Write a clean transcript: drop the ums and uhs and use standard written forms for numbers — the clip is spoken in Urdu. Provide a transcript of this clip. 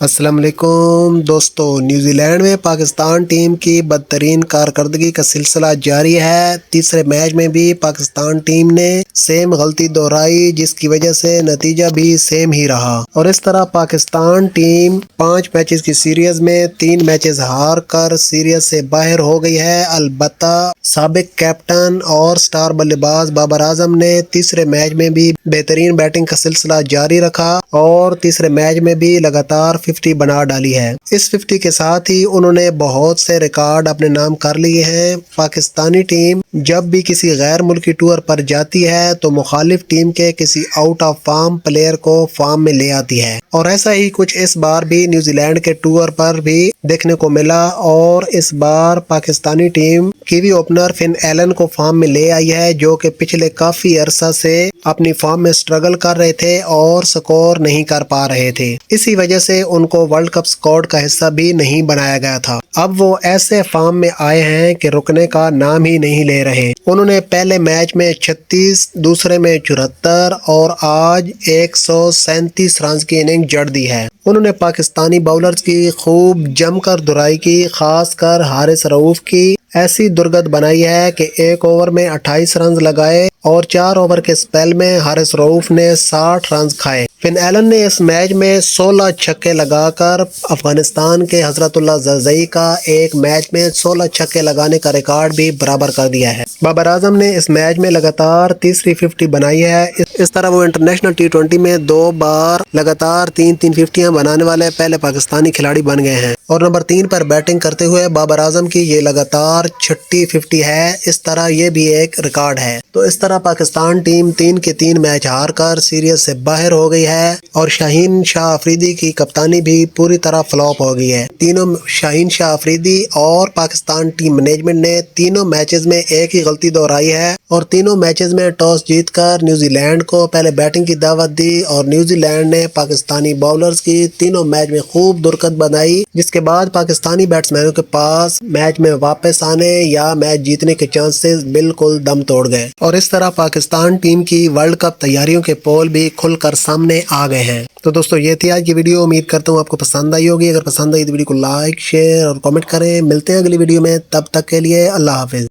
السلام علیکم دوستو، نیوزی لینڈ میں پاکستان ٹیم کی بدترین کارکردگی کا سلسلہ جاری ہے۔ تیسرے میچ میں بھی پاکستان ٹیم نے سیم غلطی دہرائی، جس کی وجہ سے نتیجہ بھی سیم ہی رہا، اور اس طرح پاکستان ٹیم 5 میچز کی سیریز میں 3 میچز ہار کر سیریز سے باہر ہو گئی ہے۔ البتہ سابق کیپٹن اور سٹار بلے باز بابر اعظم نے تیسرے میچ میں بھی بہترین بیٹنگ کا سلسلہ جاری رکھا اور تیسرے میچ میں بھی لگاتار 50 بنا ڈالی ہے۔ اس 50 کے ساتھ ہی انہوں نے بہت سے ریکارڈ اپنے نام کر لیے ہیں۔ پاکستانی ٹیم جب بھی کسی غیر ملکی ٹور پر جاتی ہے تو مخالف ٹیم کے کسی آؤٹ آف فارم پلیئر کو فارم میں لے آتی ہے، اور ایسا ہی کچھ اس بار بھی نیوزی لینڈ کے ٹور پر بھی دیکھنے کو ملا، اور اس بار Pakistani team kiwi opener Finn Allen کو فارم میں لے آئی ہے، جو کہ پچھلے کافی عرصہ سے اپنی فارم میں سٹرگل کر رہے تھے اور سکور نہیں کر پا رہے تھے۔ اسی وجہ سے ان کو ورلڈ کپ اسکواڈ کا حصہ بھی نہیں بنایا گیا تھا۔ اب وہ ایسے فارم میں آئے ہیں کہ رکنے کا نام ہی نہیں لے رہے۔ انہوں نے پہلے میچ میں 36، دوسرے میں 74 اور آج 137 رنز کی اننگ جڑ دی ہے۔ انہوں نے پاکستانی باؤلرز کی خوب جم کر دھرائی کی، خاص کر حارث رؤوف کی ایسی درگت بنائی ہے کہ ایک اوور میں 28 رنز لگائے اور 4 اوور کے سپیل میں حارث رؤوف نے 60 رنز کھائے۔ فن ایلن نے اس میچ میں 16 چھکے لگا کر افغانستان کے حضرت اللہ زرزئی کا ایک میچ میں 16 چھکے لگانے کا ریکارڈ بھی برابر کر دیا ہے۔ بابر اعظم نے اس میچ میں لگاتار تیسری 50 بنائی ہے۔ اس طرح وہ انٹرنیشنل T20 میں 2 بار لگاتار 3 50 بنانے والے پہلے پاکستانی کھلاڑی بن گئے ہیں، اور نمبر 3 پر بیٹنگ کرتے ہوئے بابر اعظم کی یہ لگاتار 6ٹھی 50 ہے۔ اس طرح یہ بھی ایک ریکارڈ ہے۔ تو اس طرح پاکستان ٹیم 3 کے 3 میچ ہار کر سیریز سے باہر ہو گئی ہے، اور شاہین شاہ آفریدی کی کپتانی بھی پوری طرح فلاپ ہو گئی ہے۔ تینوں شاہین شاہ آفریدی اور پاکستان ٹیم مینجمنٹ نے تینوں میچز میں ایک ہی غلطی دہرائی ہے، اور تینوں میچز میں ٹاس جیت کر نیوزی لینڈ کو پہلے بیٹنگ کی دعوت دی، اور نیوزی لینڈ نے پاکستانی باؤلرز کی تینوں میچ میں خوب درکت بنائی، جس کے بعد پاکستانی بیٹسمینوں کے پاس میچ میں واپس آنے یا میچ جیتنے کے چانسز بالکل دم توڑ گئے، اور اس طرح پاکستان ٹیم کی ورلڈ کپ تیاریوں کے پول بھی کھل کر سامنے آ گئے ہیں۔ تو دوستو، یہ تھی آج کی ویڈیو۔ امید کرتا ہوں آپ کو پسند آئی ہوگی۔ اگر پسند آئی تو ویڈیو کو لائک، شیئر اور کامنٹ کریں۔ ملتے ہیں اگلی ویڈیو میں، تب تک کے لیے اللہ حافظ۔